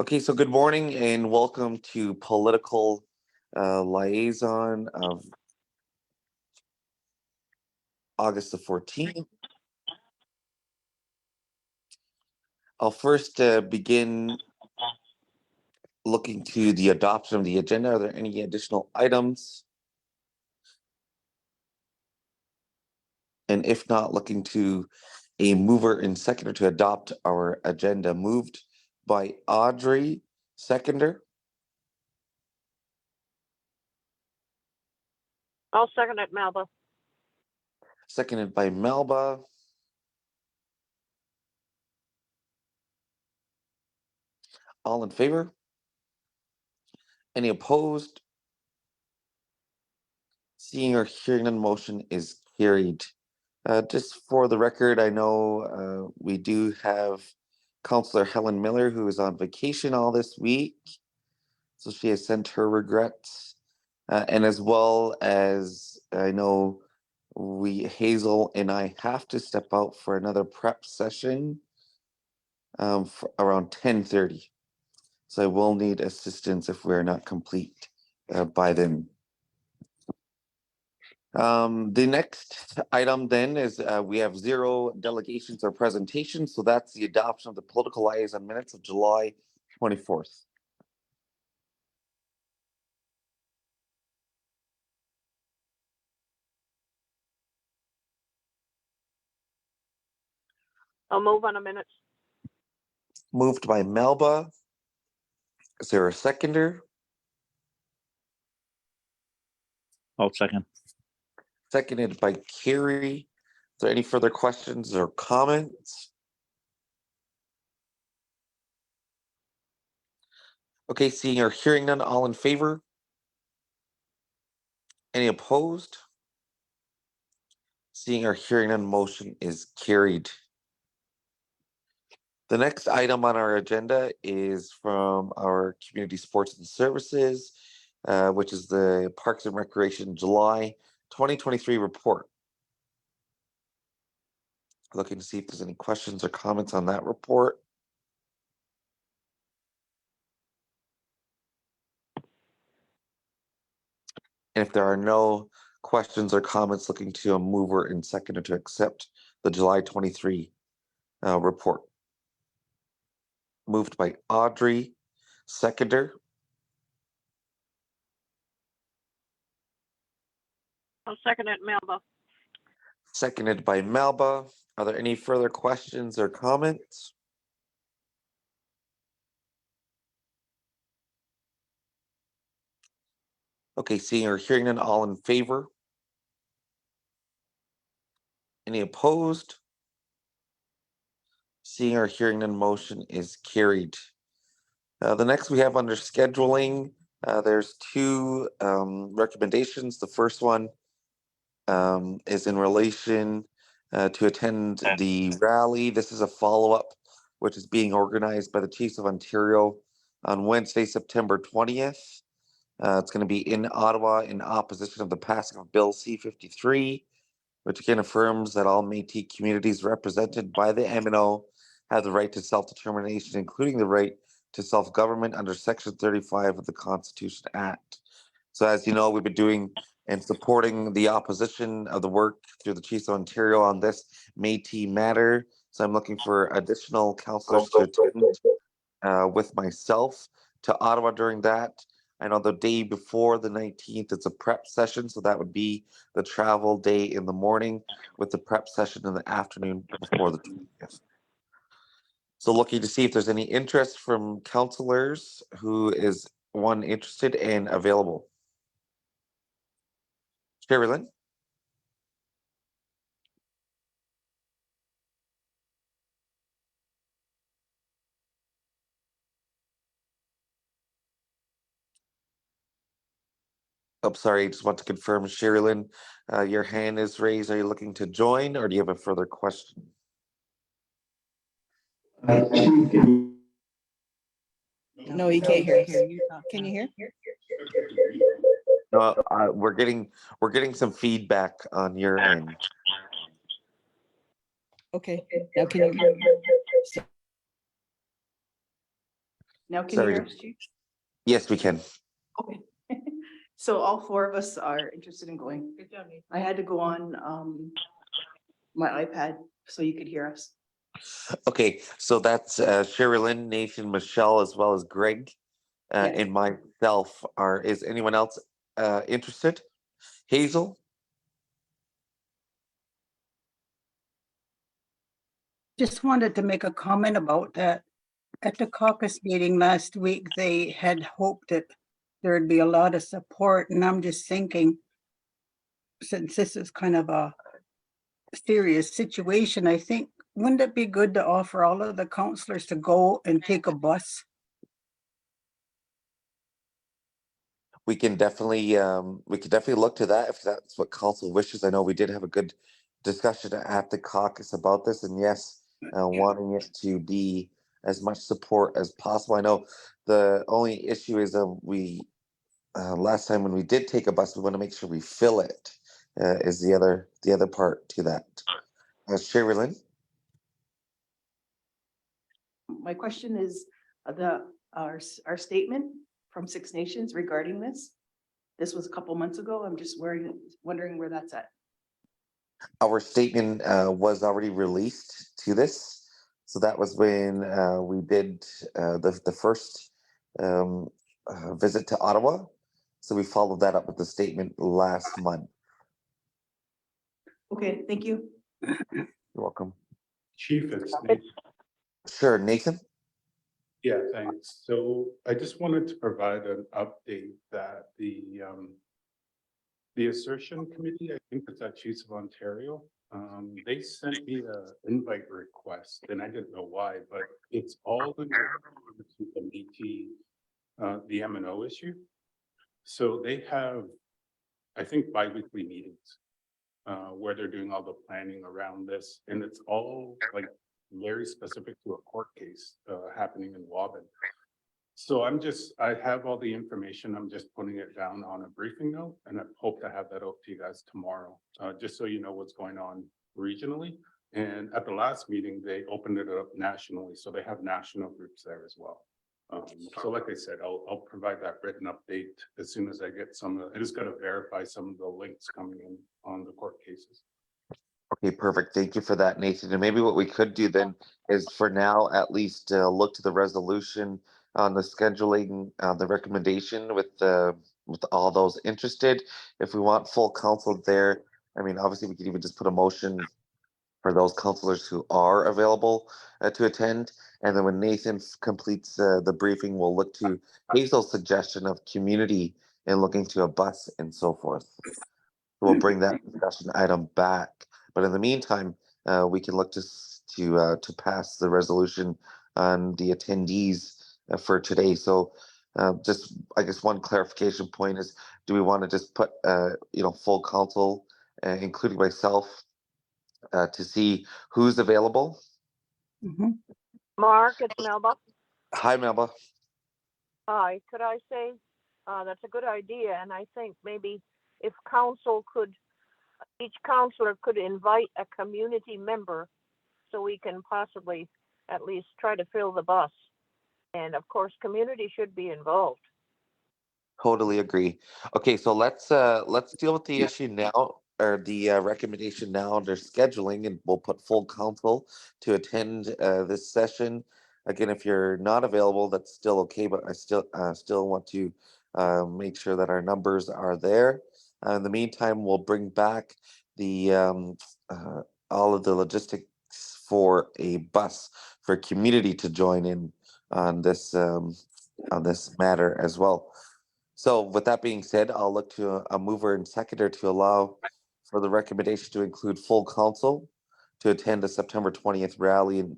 Okay, so good morning and welcome to Political Liaison of August the 14th. I'll first begin looking to the adoption of the agenda. Are there any additional items? And if not, looking to a mover and seconder to adopt our agenda. Moved by Audrey, seconder. I'll second it, Melba. Seconded by Melba. All in favor? Any opposed? Seeing or hearing none, motion is carried. Just for the record, I know we do have Councillor Helen Miller, who is on vacation all this week. So she has sent her regrets. And as well as I know Hazel and I have to step out for another prep session for around 10:30. So I will need assistance if we're not complete by then. The next item then is we have 0 delegations or presentations. So that's the adoption of the political liaison minutes of July 24th. I'll move on a minute. Moved by Melba. Is there a seconder? I'll second. Seconded by Carrie. Is there any further questions or comments? Okay, seeing or hearing none, all in favor? Any opposed? Seeing or hearing none, motion is carried. The next item on our agenda is from our Community Sports and Services, which is the Parks and Recreation July 2023 report. Looking to see if there's any questions or comments on that report. And if there are no questions or comments, looking to a mover and seconder to accept the July 23 report. Moved by Audrey, seconder. I'll second it, Melba. Seconded by Melba. Are there any further questions or comments? Okay, seeing or hearing none, all in favor? Any opposed? Seeing or hearing none, motion is carried. The next we have under scheduling, there's 2 recommendations. The first one is in relation to attend the rally. This is a follow-up, which is being organized by the Chiefs of Ontario on Wednesday, September 20th. It's going to be in Ottawa in opposition of the passing of Bill C-53, which again affirms that all Métis communities represented by the MNO have the right to self-determination, including the right to self-government under Section 35 of the Constitution Act. So as you know, we've been doing and supporting the opposition of the work through the Chiefs of Ontario on this Métis matter. So I'm looking for additional councillors to attend with myself to Ottawa during that. I know the day before the 19th, it's a prep session, so that would be the travel day in the morning with the prep session in the afternoon before the 20th. So looking to see if there's any interest from councillors who is interested and available. Sherilyn? Oh, sorry, I just want to confirm, Sherilyn, your hand is raised. Are you looking to join or do you have a further question? No, you can't hear you. Can you hear? No, we're getting some feedback on your end. Okay. Now can you? Now can you Sorry. hear us, Chief? Yes, we can. Okay. So all four of us are interested in going. I had to go on my iPad so you could hear us. Okay, so that's Sherilyn, Nathan, Michelle, as well as Greg, Yes. and myself. Is anyone else interested? Hazel? Just wanted to make a comment about that. At the caucus meeting last week, they had hoped that there'd be a lot of support, and I'm just thinking, since this is kind of a serious situation, I think, wouldn't it be good to offer all of the counselors to go and take a bus? We can definitely look to that if that's what council wishes. I know we did have a good discussion at the caucus about this, and yes, wanting it to be as much support as possible. I know the only issue is we last time when we did take a bus, we want to make sure we fill it. Is the other part to that? Sherilyn? My question is our statement from Six Nations regarding this. This was a couple months ago. I'm just wondering where that's at. Our statement was already released to this. So that was when we did the first visit to Ottawa. So we followed that up with the statement last month. Okay, thank you. You're welcome. Chief, it's Nathan. Sure, Nathan? Yeah, thanks. So I just wanted to provide an update that the assertion committee, I think it's at Chiefs of Ontario, they sent me an invite request, and I didn't know why, but it's all in regards to the Métis, the M&O issue. So they have, I think, bi-weekly meetings where they're doing all the planning around this, and it's all like very specific to a court case happening in Waban. So I have all the information. I'm just putting it down on a briefing note, and I hope to have that out to you guys tomorrow, just so you know what's going on regionally. And at the last meeting, they opened it up nationally, so they have national groups there as well. So like I said, I'll provide that written update as soon as I get some. I just got to verify some of the links coming in on the court cases. Okay, perfect. Thank you for that, Nathan. And maybe what we could do then is for now, at least look to the resolution on the scheduling, the recommendation with all those interested. If we want full council there, I mean, obviously we could even just put a motion for those councilors who are available to attend. And then when Nathan completes the briefing, we'll look to Hazel's suggestion of community and looking to a bus and so forth. We'll bring that discussion item back. But in the meantime, we can look to pass the resolution on the attendees for today. So just, I guess one clarification point is, do we want to just put, full council, including myself, to see who's available? Mhm. Mark, it's Melba. Hi, Melba. Hi, could I say, that's a good idea, and I think maybe if each counselor could invite a community member so we can possibly at least try to fill the bus. And of course, community should be involved. Totally agree. Okay, so let's deal with the issue now, or the recommendation now under scheduling, and we'll put full council to attend this session. Again, if you're not available, that's still okay, but I still want to make sure that our numbers are there. In the meantime, we'll bring back the all of the logistics for a bus for community to join in on this matter as well. So with that being said, I'll look to a mover and seconder to allow for the recommendation to include full council to attend the September 20th rally in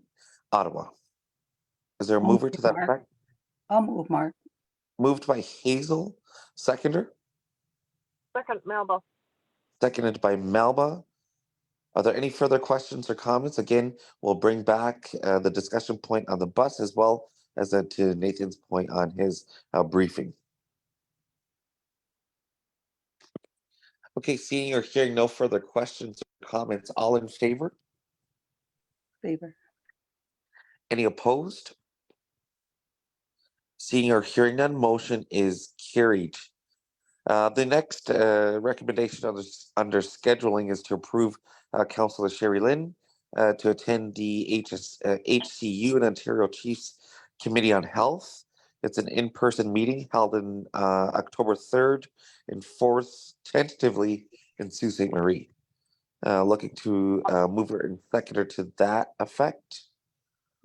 Ottawa. Is there a I'll mover move, to that Mark. effect? I'll move, Mark. Moved by Hazel, seconder, Second, Melba. seconded by Melba. Are there any further questions or comments? Again, we'll bring back the discussion point on the bus as well as to Nathan's point on his briefing. Okay, seeing or hearing no further questions or comments, all in favor? Favor. Any opposed? Seeing or hearing none, motion is carried. The next recommendation under scheduling is to approve Councillor Sherry Lynn to attend the HCU and Ontario Chiefs Committee on Health. It's an in-person meeting held in October 3rd and 4th, tentatively in Sault Ste. Marie. Looking to move her and second her to that effect.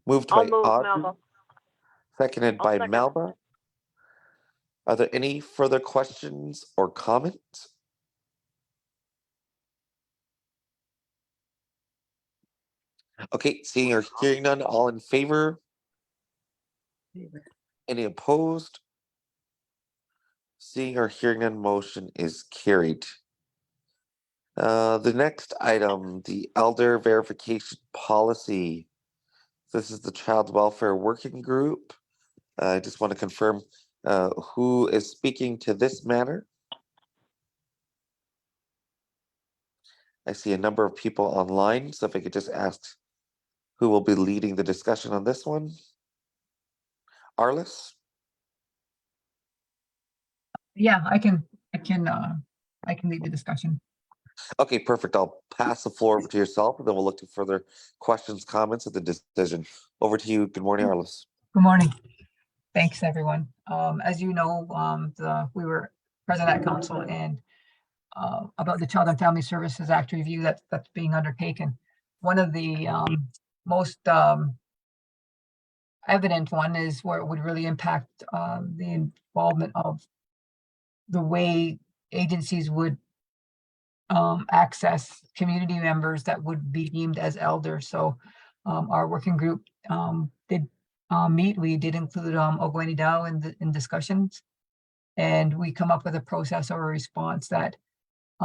Moved I'll by move, Audrey, Melba. seconded I'll by second. Melba. Are there any further questions or comments? Okay, seeing or hearing none, all in favor? Any opposed? Seeing or hearing none, motion is carried. The next item, the elder verification policy. This is the Child Welfare Working Group. I just want to confirm who is speaking to this matter. I see a number of people online, so if I could just ask who will be leading the discussion on this one. Arliss? Yeah, I can lead the discussion. Okay, perfect. I'll pass the floor over to yourself, and then we'll look to further questions, comments at the decision. Over to you. Good morning, Arliss. Good morning. Thanks, everyone. As you know, we were present at council and about the Child and Family Services Act review that's being undertaken. One of the most evident one is where it would really impact the involvement of the way agencies would access community members that would be deemed as elders. So our working group did meet. We did include Ogwene Dow in discussions, and we come up with a process or a response that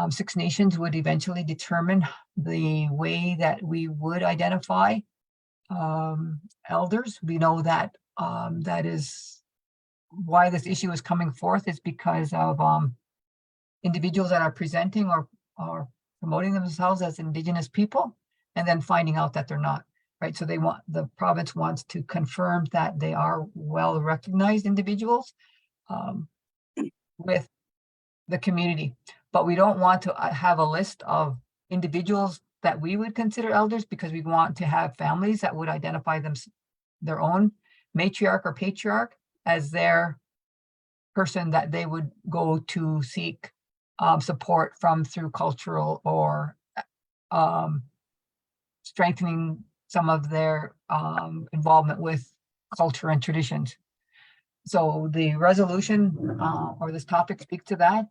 Six Nations would eventually determine the way that we would identify elders. We know that that is why this issue is coming forth, is because of individuals that are presenting or promoting themselves as Indigenous people, and then finding out that they're not, right? So the province wants to confirm that they are well-recognized individuals with the community. But we don't want to have a list of individuals that we would consider elders, because we want to have families that would identify their own matriarch or patriarch as their person that they would go to seek support from through cultural or strengthening some of their involvement with culture and traditions. So the resolution or this topic speaks to that,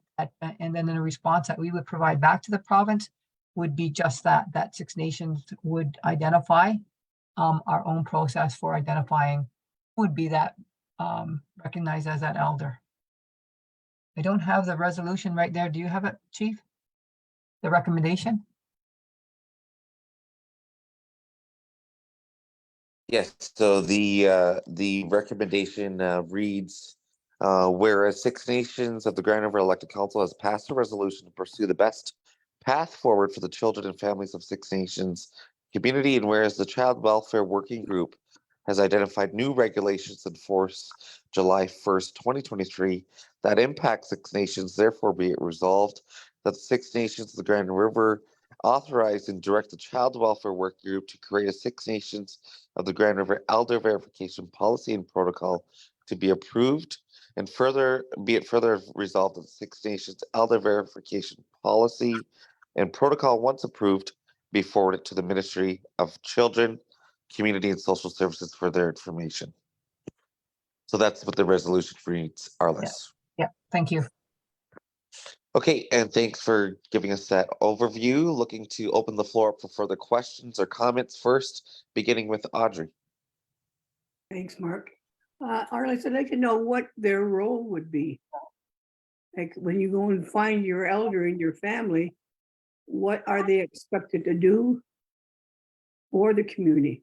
and then in a response that we would provide back to the province would be just that Six Nations would identify our own process for identifying who would be that recognized as that elder. I don't have the resolution right there. Do you have it, Chief? The recommendation? Yes, so the recommendation reads, whereas Six Nations of the Grand River Elected Council has passed a resolution to pursue the best path forward for the children and families of Six Nations community, and whereas the Child Welfare Working Group has identified new regulations in force July 1st, 2023 that impact Six Nations, therefore be it resolved that the Six Nations of the Grand River authorize and direct the Child Welfare Working Group to create a Six Nations of the Grand River Elder Verification Policy and Protocol to be approved, and further be it further resolved that the Six Nations Elder Verification Policy and Protocol, once approved, be forwarded to the Ministry of Children, Community and Social Services for their information. So that's what the resolution reads, Arliss. Yeah, thank you. Okay, and thanks for giving us that overview. Looking to open the floor up for further questions or comments first, beginning with Audrey. Thanks, Mark. Arliss, I'd like to know what their role would be. Like when you go and find your elder in your family, what are they expected to do for the community?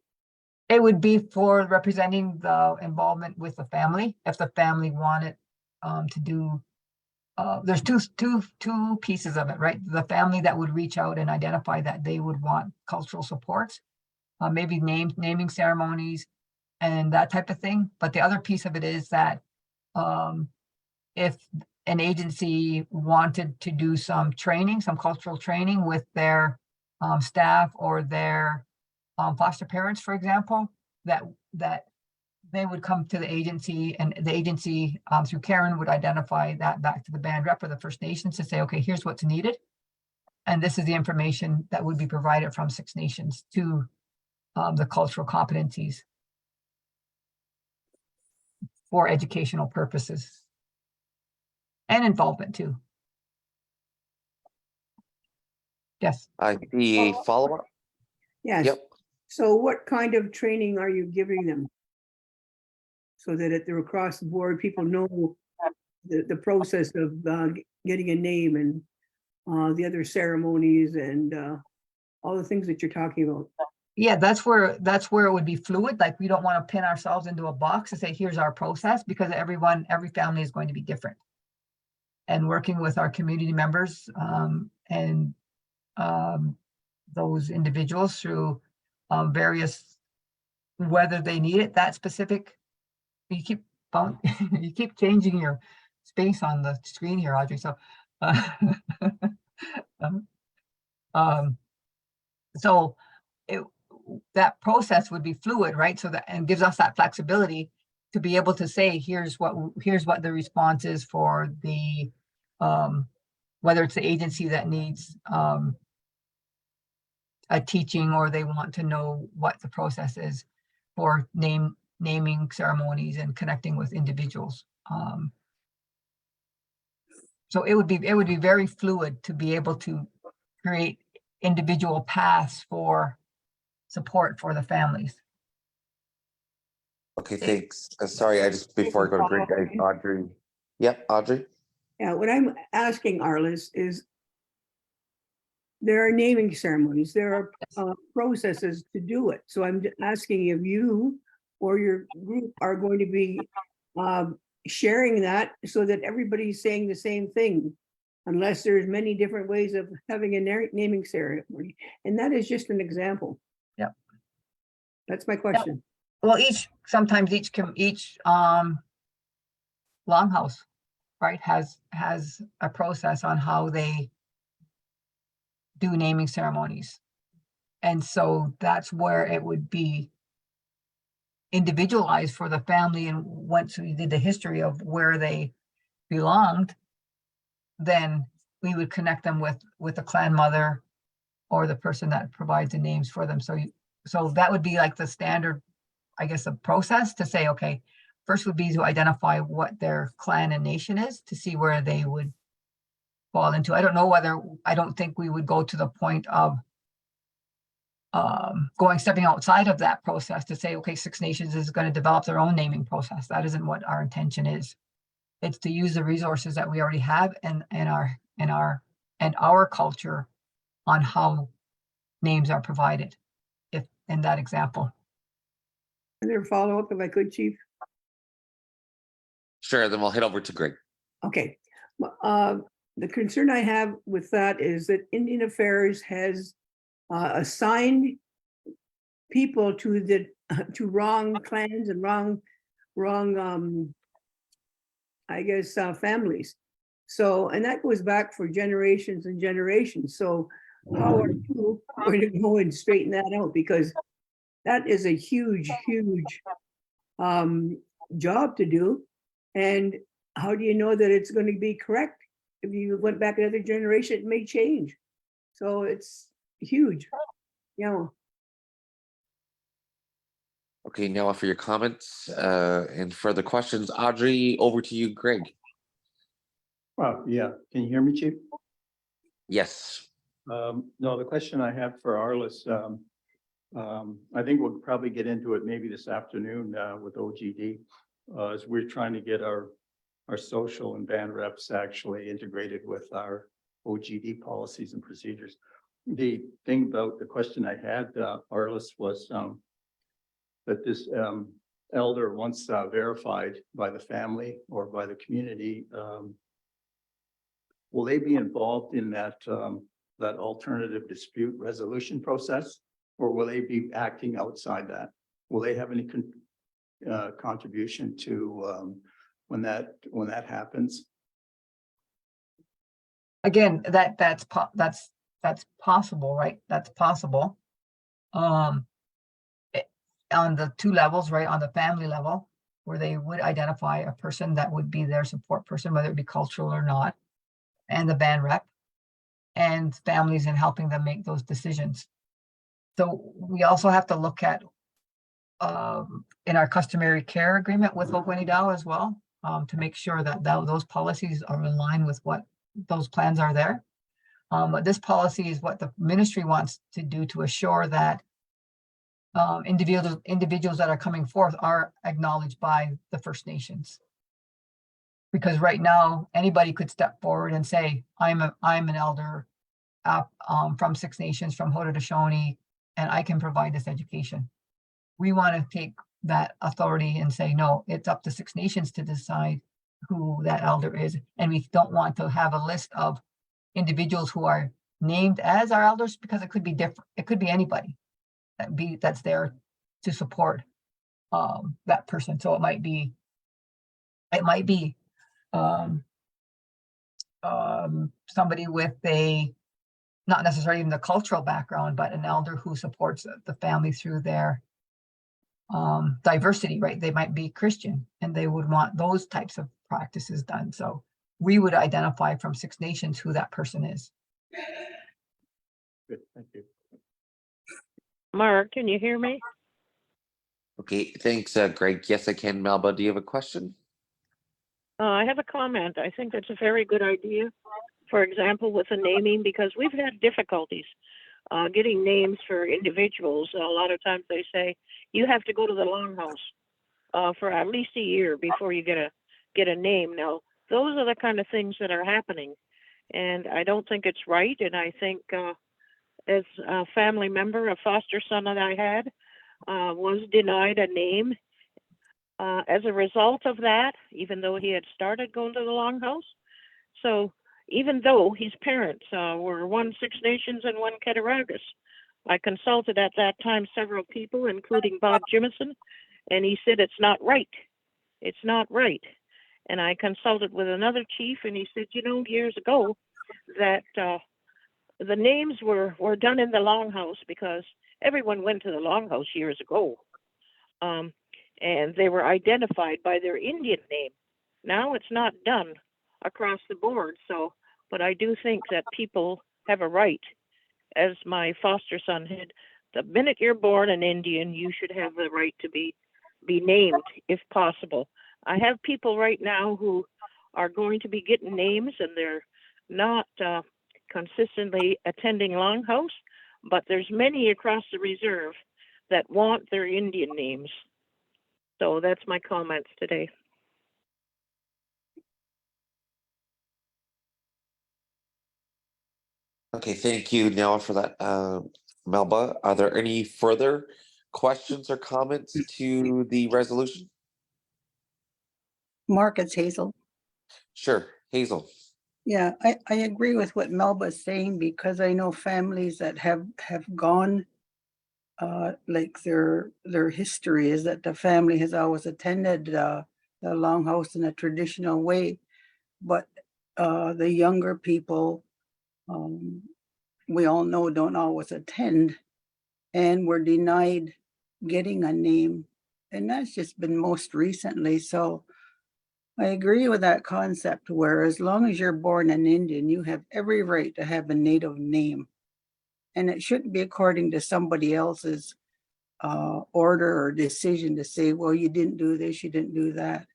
It would be for representing the involvement with the family. If the family wanted to do, there's two pieces of it, right? The family that would reach out and identify that they would want cultural supports, maybe naming ceremonies and that type of thing. But the other piece of it is that if an agency wanted to do some training, some cultural training with their staff or their foster parents, for example, that they would come to the agency, and the agency through Karen would identify that back to the band rep or the First Nations to say, okay, here's what's needed. And this is the information that would be provided from Six Nations to the cultural competencies for educational purposes and involvement too. Yes. I see a follow-up. Yes. Yep. So what kind of training are you giving them? So that they're across the board, people know the process of getting a name and the other ceremonies and all the things that you're talking about. Yeah, that's where it would be fluid. Like, we don't want to pin ourselves into a box and say, here's our process, because every family is going to be different. And working with our community members and those individuals through various, whether they need it, that specific, you keep changing your space on the screen here, Audrey. So, so that process would be fluid, right? So that, and gives us that flexibility to be able to say, here's what the response is for the, whether it's the agency that needs a teaching, or they want to know what the process is for naming ceremonies and connecting with individuals. So it would be very fluid to be able to create individual paths for support for the families. Okay, thanks. Sorry, I just, before I go to Greg, Audrey. Yep, Audrey. Yeah, what I'm asking, Arliss, is there are naming ceremonies, there are processes to do it. So I'm asking if you or your group are going to be sharing that so that everybody's saying the same thing, unless there's many different ways of having a naming ceremony. And that is just an example. Yep. That's my question. Well, sometimes each longhouse, right, has a process on how they do naming ceremonies. And so that's where it would be individualized for the family. And once we did the history of where they belonged, then we would connect them with the clan mother or the person that provides the names for them. So that would be like the standard, I guess, a process to say, okay, first would be to identify what their clan and nation is, to see where they would fall into. I don't think we would go to the point of stepping outside of that process to say, okay, Six Nations is going to develop their own naming process. That isn't what our intention is. It's to use the resources that we already have and our culture on how names are provided, if in that example. Is there a follow-up if I could, Chief? Sure, then we'll head over to Greg. Okay. The concern I have with that is that Indian Affairs has assigned people to wrong clans and wrong I guess families. So, and that goes back for generations and generations. So how are you going to go and straighten that out? Because that is a huge job to do. And how do you know that it's going to be correct? If you went back another generation, it may change. So it's huge. Yeah. Okay, now for your comments and further questions, Audrey, over to you, Greg. Well, yeah. Can you hear me, Chief? Yes. No, the question I have for Arliss, I think we'll probably get into it maybe this afternoon with OGD, as we're trying to get our social and band reps actually integrated with our OGD policies and procedures. The thing about the question I had, Arliss, was that this elder, once verified by the family or by the community, will they be involved in that alternative dispute resolution process, or will they be acting outside that? Will they have any contribution to when that happens? Again, that's possible, right? That's possible. On the two levels, right? On the family level, where they would identify a person that would be their support person, whether it be cultural or not, and the band rep, and families in helping them make those decisions. So we also have to look at in our customary care agreement with Okwenidao as well, to make sure that those policies are in line with what those plans are there. But this policy is what the ministry wants to do to assure that individuals that are coming forth are acknowledged by the First Nations. Because right now, anybody could step forward and say, I'm an elder from Six Nations, from Haudenosaunee, and I can provide this education. We want to take that authority and say, no, it's up to Six Nations to decide who that elder is. And we don't want to have a list of individuals who are named as our elders, because it could be different. It could be anybody that's there to support that person. So it might be somebody with not necessarily even the cultural background, but an elder who supports the family through their diversity, right? They might be Christian and they would want those types of practices done. So we would identify from Six Nations who that person is. Good, thank you. Mark, can you hear me? Okay, thanks, Greg. Yes, I can. Melba, do you have a question? I have a comment. I think that's a very good idea. For example, with the naming, because we've had difficulties getting names for individuals. A lot of times they say you have to go to the longhouse for at least a year before you get a name. Now, those are the kind of things that are happening, and I don't think it's right. And I think as a family member, a foster son that I had was denied a name as a result of that, even though he had started going to the longhouse. So even though his parents were one Six Nations and one Cattaraugus, I consulted at that time several people, including Bob Jimison, and he said, it's not right. It's not right. And I consulted with another chief, and he said, years ago that the names were done in the longhouse because everyone went to the longhouse years ago. And they were identified by their Indian name. Now it's not done across the board. So, but I do think that people have a right, as my foster son had, the minute you're born an Indian, you should have the right to be named if possible. I have people right now who are going to be getting names, and they're not consistently attending Longhouse, but there's many across the reserve that want their Indian names. So that's my comments today. Okay, thank you, Nella, for that. Melba, are there any further questions or comments to the resolution? Mark, it's Hazel. Sure, Hazel. Yeah, I agree with what Melba's saying, because I know families that have gone, like their history is that the family has always attended the longhouse in a traditional way, but the younger people, we all know, don't always attend, and were denied getting a name, and that's just been most recently. So I agree with that concept, where as long as you're born an Indian, you have every right to have a native name. And it shouldn't be according to somebody else's order or decision to say, well, you didn't do this, you didn't do that.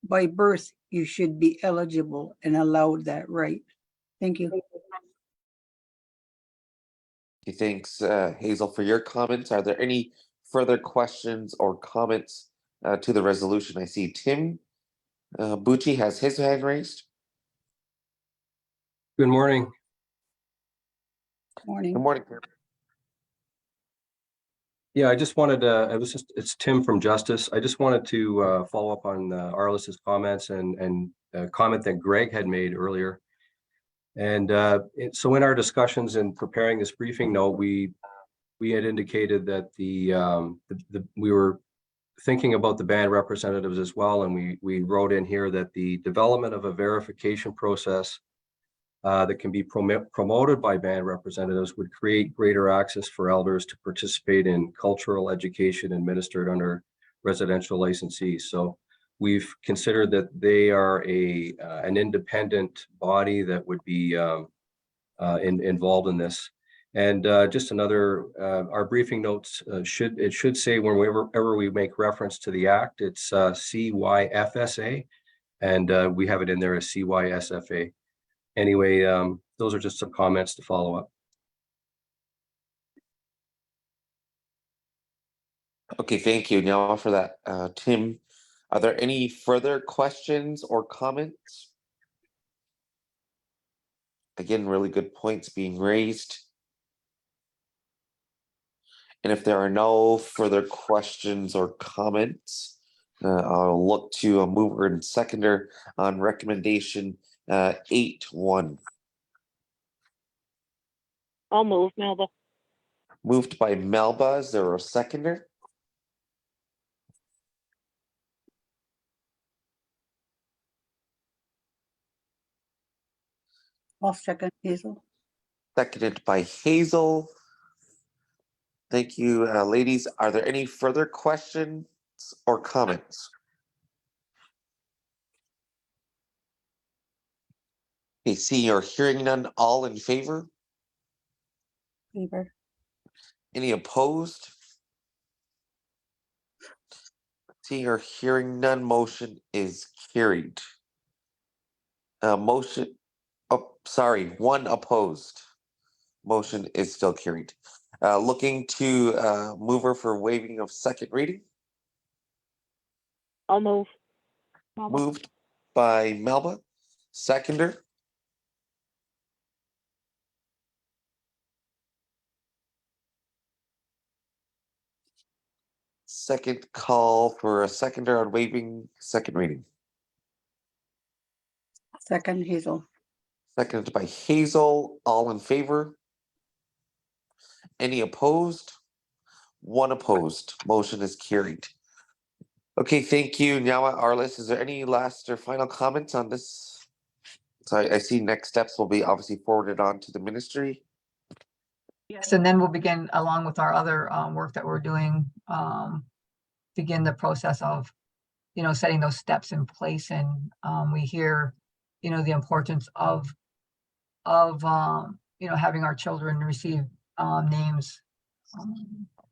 By birth, you should be eligible and allowed that right. Thank you. Okay, thanks, Hazel, for your comments. Are there any further questions or comments to the resolution? I see Tim Bucci has his hand raised. Good morning. Morning. Good morning, Tim. Yeah, I just wanted to, it's Tim from Justice. I just wanted to follow up on Arliss's comments and comment that Greg had made earlier. And so in our discussions and preparing this briefing note, we had indicated that the thinking about the band representatives as well, and we wrote in here that the development of a verification process that can be promoted by band representatives would create greater access for elders to participate in cultural education administered under residential licensees. So we've considered that they are an independent body that would be involved in this. And just another, our briefing notes should say whenever we make reference to the act, it's CYFSA, and we have it in there as CYSFA. Anyway, those are just some comments to follow up. Okay, thank you, Now for that. Tim, are there any further questions or comments? Again, really good points being raised. And if there are no further questions or comments, I'll look to a mover and seconder on recommendation 8-1. I'll move, Melba. Moved by Melba. Is there a seconder? I'll second Hazel. Seconded by Hazel. Thank you, ladies. Are there any further questions or comments? Okay, seeing or hearing none, all in favor? Favor. Any opposed? Seeing or hearing none, motion is carried. Motion, oh, sorry, one opposed. Motion is still carried. Looking to mover for waiving of second reading. I'll move. Melba. Moved by Melba. Seconder. Second call for a seconder on waiving second reading. Second Hazel. Seconded by Hazel. All in favor? Any opposed? One opposed. Motion is carried. Okay, thank you. Now, Arliss, is there any last or final comments on this? So I see next steps will be obviously forwarded on to the ministry. Yes, and then we'll begin, along with our other work that we're doing, begin the process of, setting those steps in place. And we hear, the importance of having our children receive names.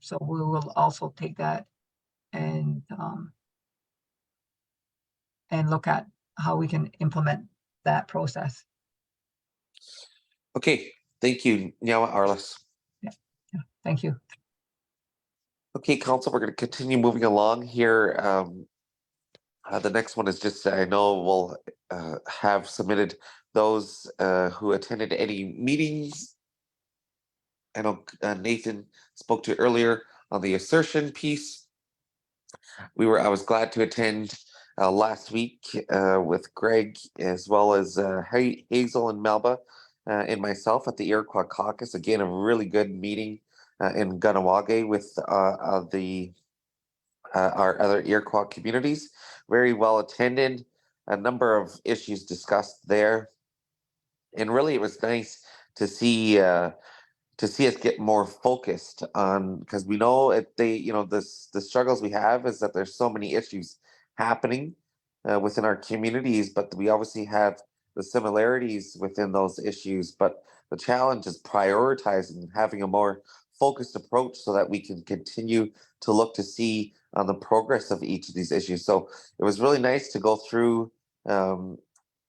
So we will also take that and look at how we can implement that process. Okay, thank you, Nyawa Arliss. Yeah, thank you. Okay, Council, we're going to continue moving along here. The next one is just, I know we'll have submitted those who attended any meetings. I know Nathan spoke to earlier on the assertion piece. I was glad to attend last week with Greg, as well as Hazel and Melba and myself at the Iroquois Caucus. Again, a really good meeting in Ganawage with our other Iroquois communities. Very well attended. A number of issues discussed there, and really, it was nice to see us get more focused on, because we know the struggles we have is that there's so many issues happening within our communities, but we obviously have the similarities within those issues. But the challenge is prioritizing and having a more focused approach so that we can continue to look to see on the progress of each of these issues. So it was really nice to go through some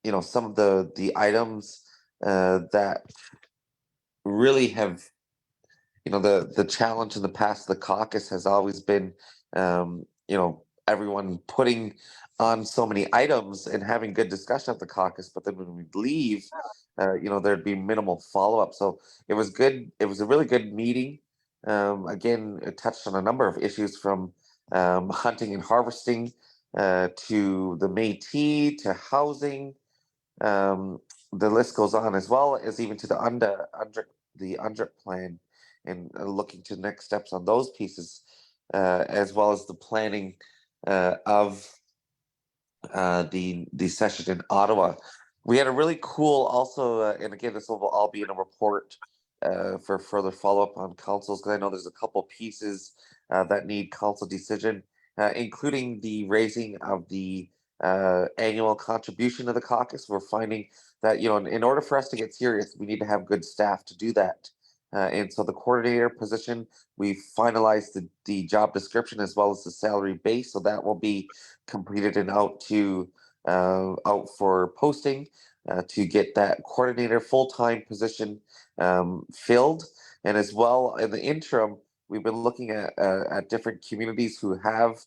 of the items that really have, the challenge in the past of the caucus has always been everyone putting on so many items and having good discussion at the caucus, but then when we leave there'd be minimal follow-up. So it was good. It was a really good meeting. Again, it touched on a number of issues, from hunting and harvesting to the Métis to housing. The list goes on, as well as even to the UNDRIP plan, and looking to next steps on those pieces. as well as the planning of the session in Ottawa. We had a really cool also, and again, this will all be in a report for further follow-up on councils, because I know there's a couple pieces that need council decision, including the raising of the annual contribution to the caucus. We're finding that, you know, in order for us to get serious, we need to have good staff to do that. And so the coordinator position, we finalized the job description as well as the salary base. So that will be completed and out for posting to get that coordinator full-time position filled. And as well, in the interim, we've been looking at different communities who have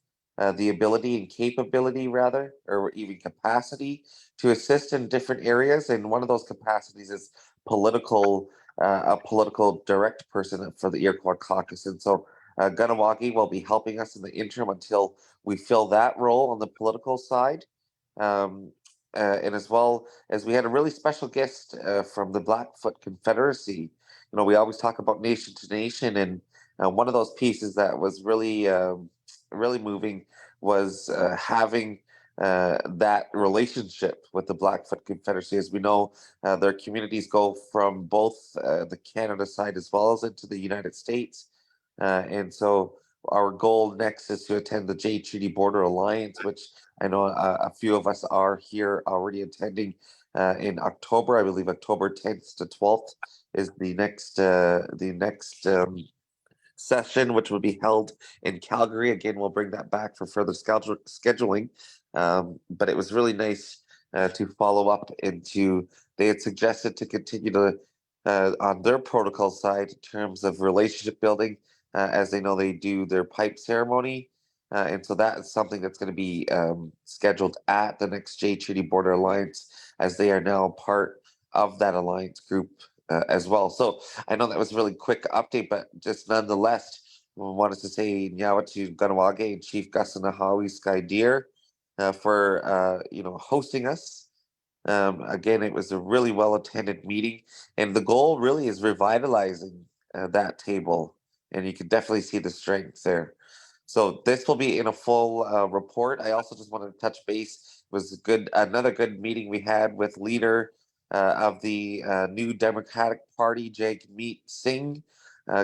the ability and capability, rather, or even capacity to assist in different areas. And one of those capacities is a political direct person for the Iroquois caucus. And so Ganawagi will be helping us in the interim until we fill that role on the political side. And as well as we had a really special guest from the Blackfoot Confederacy. You know, we always talk about nation to nation, and one of those pieces that was really moving was having that relationship with the Blackfoot Confederacy. As we know, their communities go from both the Canada side as well as into the United States. And so our goal next is to attend the J Treaty Border Alliance, which I know a few of us are here already attending in October. I believe October 10th to 12th is the next session, which will be held in Calgary. Again, we'll bring that back for further scheduling. But it was really nice to follow up into, they had suggested to continue to on their protocol side in terms of relationship building, as they know they do their pipe ceremony. And so that is something that's going to be scheduled at the next J Treaty Border Alliance, as they are now part of that alliance group as well. So I know that was a really quick update, but just nonetheless, we wanted to say Nyawatu Ganawage and Chief Gusanahawi Sky Deer for hosting us. Again, it was a really well attended meeting, and the goal really is revitalizing that table, and you can definitely see the strength there. So this will be in a full report. I also just wanted to touch base. It was another good meeting we had with leader of the New Democratic Party, Jagmeet Singh.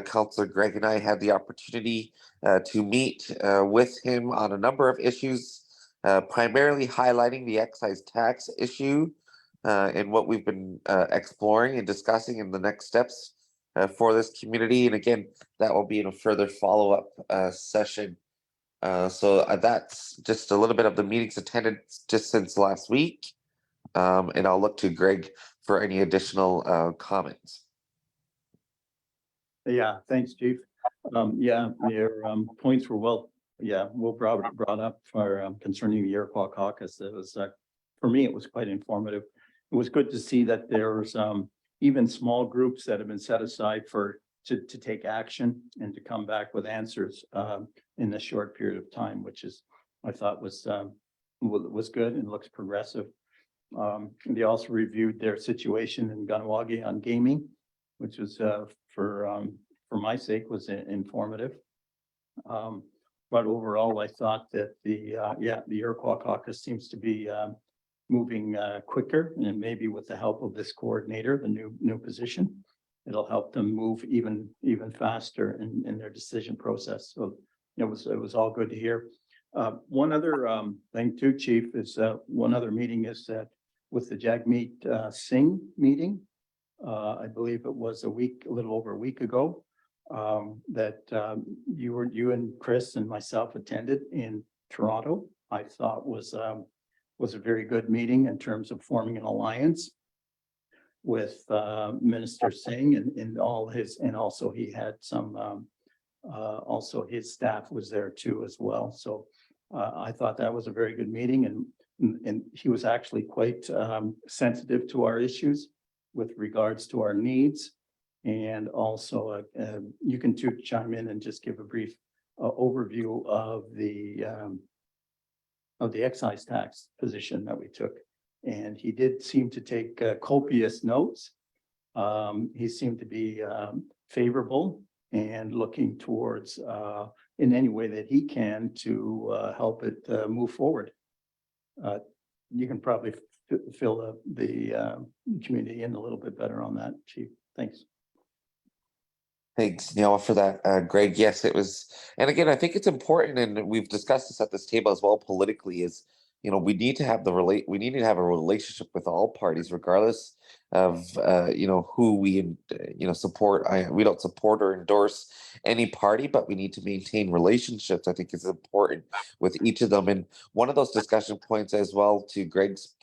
Councillor Greg and I had the opportunity to meet with him on a number of issues, primarily highlighting the excise tax issue and what we've been exploring and discussing in the next steps for this community. And again, that will be in a further follow-up session. So that's just a little bit of the meetings attended just since last week. And I'll look to Greg for any additional comments. Yeah, thanks, Chief. Yeah, your points were well brought up for concerning the Iroquois caucus. It was for me, it was quite informative. It was good to see that there's even small groups that have been set aside to take action and to come back with answers in a short period of time, which is, I thought was good and looks progressive. They also reviewed their situation in Ganawagi on gaming, which was for my sake was informative. But overall, I thought that the Iroquois caucus seems to be moving quicker, and maybe with the help of this coordinator, the new position, it'll help them move even faster in their decision process. So it was all good to hear. One other thing too, Chief, is one other meeting is that with the Jagmeet Singh meeting, I believe it was a little over a week ago, that you and Chris and myself attended in Toronto. I thought was a very good meeting in terms of forming an alliance with Minister Singh and all his, and also he had some also his staff was there too as well. So I thought that was a very good meeting, and he was actually quite sensitive to our issues with regards to our needs. And also you can too chime in and just give a brief overview of the excise tax position that we took. And he did seem to take copious notes. He seemed to be favorable and looking towards in any way that he can to help it move forward. You can probably fill the community in a little bit better on that, Chief. Thanks. Thanks, Neil, for that. Greg, yes, it was. And again, I think it's important, and we've discussed this at this table as well politically, is, we need to have we need to have a relationship with all parties, regardless of, who we, support. We don't support or endorse any party, but we need to maintain relationships. I think it's important with each of them. And one of those discussion points as well to Greg's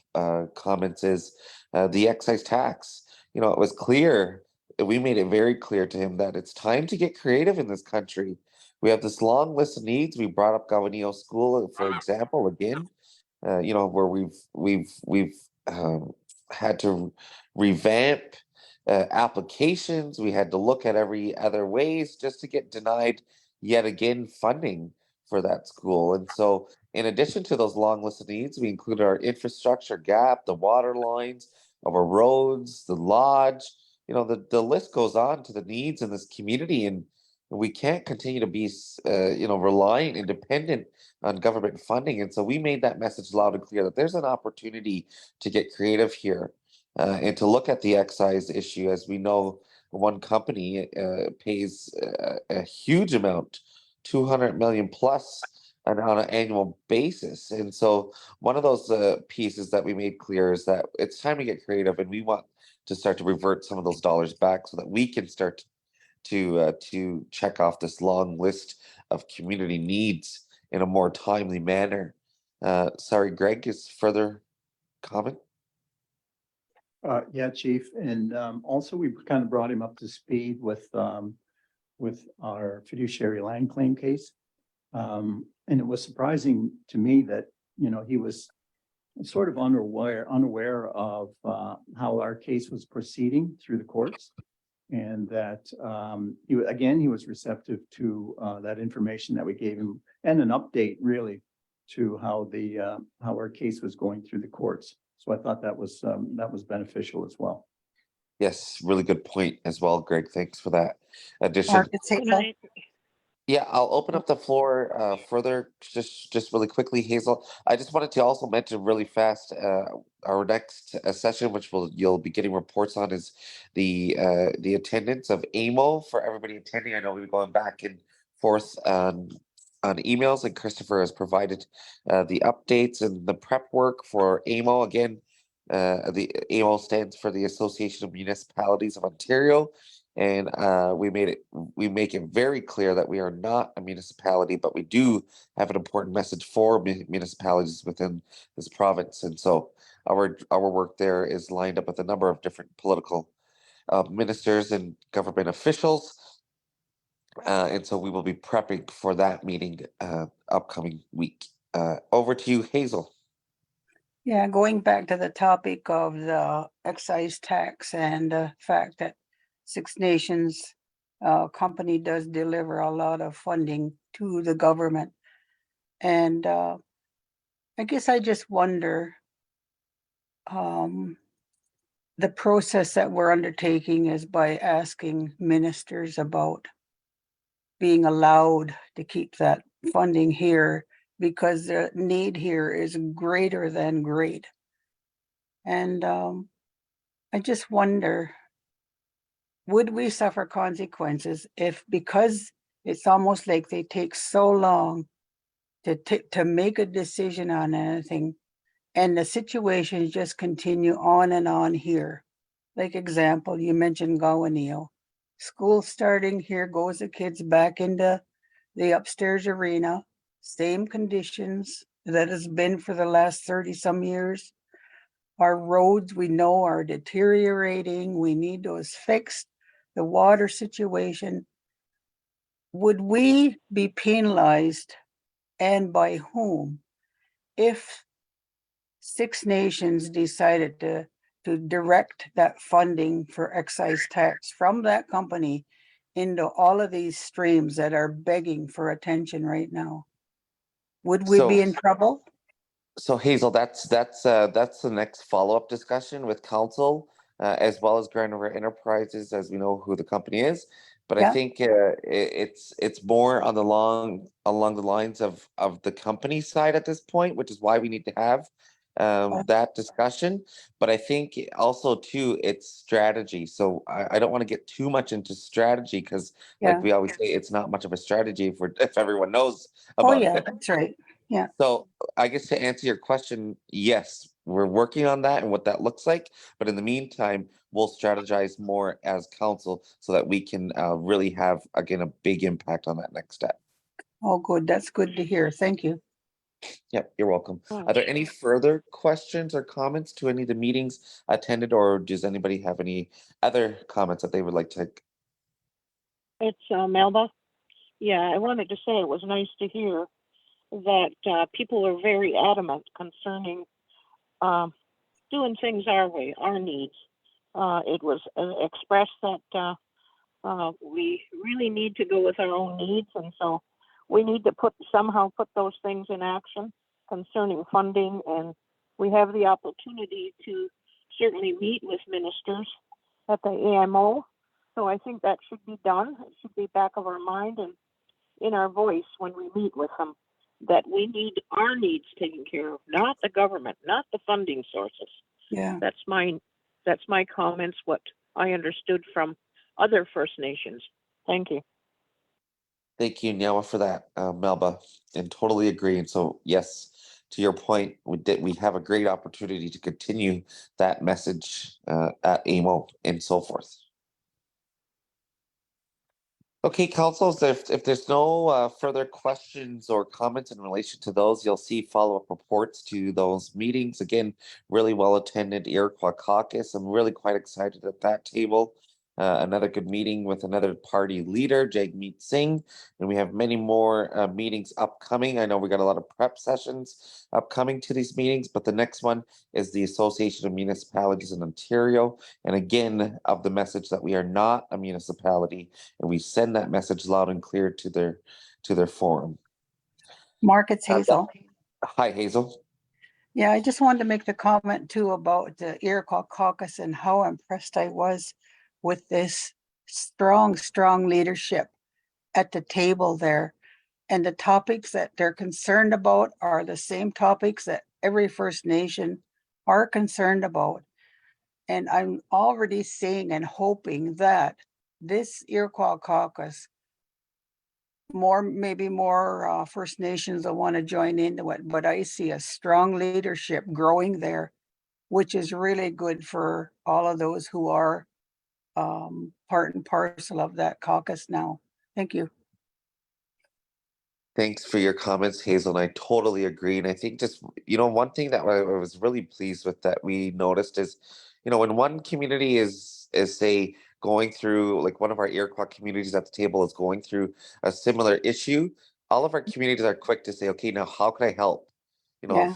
comments is the excise tax. It was clear, we made it very clear to him that it's time to get creative in this country. We have this long list of needs. We brought up Gowanio School, for example, again, where we've had to revamp applications. We had to look at every other ways just to get denied yet again funding for that school. And so, in addition to those long list of needs, we included our infrastructure gap, the water lines, our roads, the lodge. The list goes on to the needs in this community, and we can't continue to be reliant and dependent on government funding. And so we made that message loud and clear that there's an opportunity to get creative here, and to look at the excise issue. As we know, one company pays a huge amount, 200 million plus, on an annual basis. And so one of those pieces that we made clear is that it's time to get creative, and we want to start to revert some of those dollars back so that we can start to check off this long list of community needs in a more timely manner. Sorry, Greg, is further comment? Yeah, Chief, and also we kind of brought him up to speed with our fiduciary land claim case. And it was surprising to me that, he was sort of unaware of how our case was proceeding through the courts. And that he was receptive to that information that we gave him, and an update really to how our case was going through the courts. So I thought that was beneficial as well. Yes, really good point as well, Greg. Thanks for that addition. Mark, it's Can Hazel. I- Yeah, I'll open up the floor further, just really quickly, Hazel. I just wanted to also mention really fast, our next session, which you'll be getting reports on, is the attendance of AMO for everybody attending. I know we've been going back and forth on emails, and Christopher has provided the updates and the prep work for AMO. Again, the AMO stands for the Association of Municipalities of Ontario. And we make it very clear that we are not a municipality, but we do have an important message for municipalities within this province. And so our work there is lined up with a number of different political ministers and government officials. And so we will be prepping for that meeting upcoming week. Over to you, Hazel. Yeah, going back to the topic of the excise tax and the fact that Six Nations company does deliver a lot of funding to the government. And I guess I just wonder, the process that we're undertaking is by asking ministers about being allowed to keep that funding here, because the need here is greater than great. And I just wonder, would we suffer consequences if, because it's almost like they take so long to make a decision on anything, and the situations just continue on and on here? Like example, you mentioned Gowanio. School starting, here goes the kids back into the upstairs arena, same conditions that has been for the last 30 some years. Our roads, we know, are deteriorating. We need those fixed. The water situation. Would we be penalized, and by whom, if Six Nations decided to direct that funding for excise tax from that company into all of these streams that are begging for attention right now? Would we be in trouble? So Hazel, that's the next follow-up discussion with council, as well as Grand River Enterprises, as we know who the company is. But I Yeah. think it's more on the along the lines of the company side at this point, which is why we need to have that discussion. But I think also too, it's strategy. So I don't want to get too much into strategy because, like Yeah. we always say, it's not much of a strategy if everyone knows Oh, about yeah, it. that's right. Yeah. So I guess to answer your question, yes, we're working on that and what that looks like. But in the meantime, we'll strategize more as council so that we can really have, again, a big impact on that next step. Oh, good. That's good to hear. Thank you. Yep, you're welcome. Hmm. Are there any further questions or comments to any of the meetings attended, or does anybody have any other comments that they would like to? It's Melba. Yeah, I wanted to say it was nice to hear that people are very adamant concerning doing things our way, our needs. It was expressed that we really need to go with our own needs, and so we need to somehow put those things in action concerning funding. And we have the opportunity to certainly meet with ministers at the AMO. So I think that should be done. It should be back of our mind and in our voice when we meet with them, that we need our needs taken care of, not the government, not the funding sources. Yeah. That's my comments, what I understood from other First Nations. Thank you. Thank you, Nyawa, for that, Melba, and totally agree. And so, yes, to your point, we have a great opportunity to continue that message at AMO and so forth. Okay, councils, if there's no further questions or comments in relation to those, you'll see follow-up reports to those meetings. Again, really well attended Iroquois caucus. I'm really quite excited at that table. Another good meeting with another party leader, Jagmeet Singh, and we have many more meetings upcoming. I know we got a lot of prep sessions upcoming to these meetings, but the next one is the Association of Municipalities in Ontario. And again, of the message that we are not a municipality, and we send that message loud and clear to their forum. Mark, it's Hazel. Hi, Hazel. Yeah, I just wanted to make the comment too about the Iroquois caucus and how impressed I was with this strong leadership at the table there. And the topics that they're concerned about are the same topics that every First Nation are concerned about. And I'm already seeing and hoping that this Iroquois caucus, maybe more First Nations will want to join into it, but I see a strong leadership growing there, which is really good for all of those who are part and parcel of that caucus now. Thank you. Thanks for your comments, Hazel, and I totally agree. And I think just, one thing that I was really pleased with that we noticed is, when one community is say going through, like one of our Iroquois communities at the table is going through a similar issue, all of our communities are quick to say, okay, now how can I help? Yeah.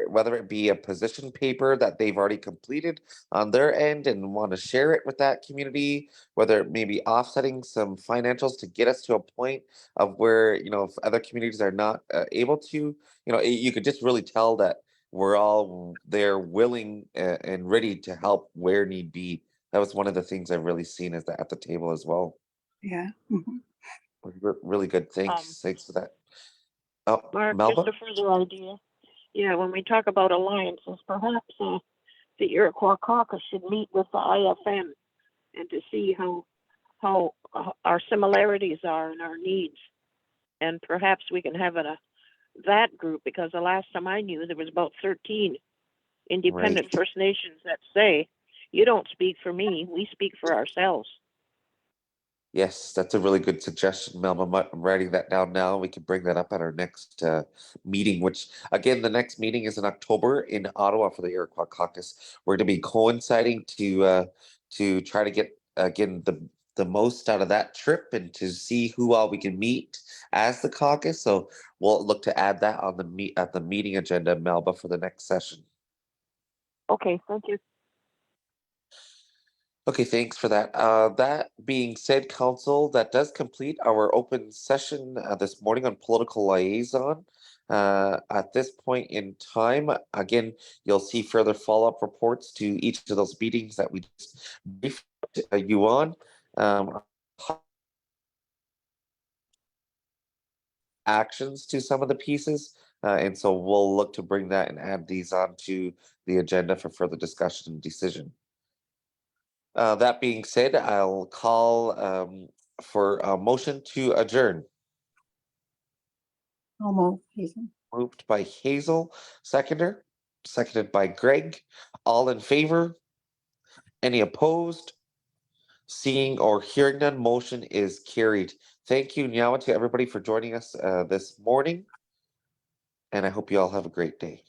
Whether it be a position paper that they've already completed on their end and want to share it with that community, whether it may be offsetting some financials to get us to a point of where, if other communities are not able to, you could just really tell that we're all there willing and ready to help where need be. That was one of the things I've really seen is that at the table as well. Yeah. Mhm. Really good. Thanks for that. Oh, Mark, Melba? just a further idea. Yeah, when we talk about alliances, perhaps the Iroquois caucus should meet with the IFM and to see how our similarities are and our needs. And perhaps we can have that group, because the last time I knew there was about 13 independent Right. First Nations that say, you don't speak for me, we speak for ourselves. Yes, that's a really good suggestion, Melba. I'm writing that down now. We can bring that up at our next meeting, which again, the next meeting is in October in Ottawa for the Iroquois caucus. We're going to be coinciding to try to get again the most out of that trip and to see who all we can meet as the caucus. So we'll look to add that on the meeting agenda, Melba, for the next session. Okay, thank you. Okay, thanks for that. That being said, Council, that does complete our open session this morning on political liaison. At this point in time, again, you'll see further follow-up reports to each of those meetings that we just briefed you on. actions to some of the pieces. And so we'll look to bring that and add these onto the agenda for further discussion and decision. That being said, I'll call for a motion to adjourn. Almost, Hazel. Moved by Hazel, seconded by Greg. All in favor? Any opposed? Seeing or hearing none, motion is carried. Thank you, Nyawa, to everybody for joining us this morning. And I hope you all have a great day.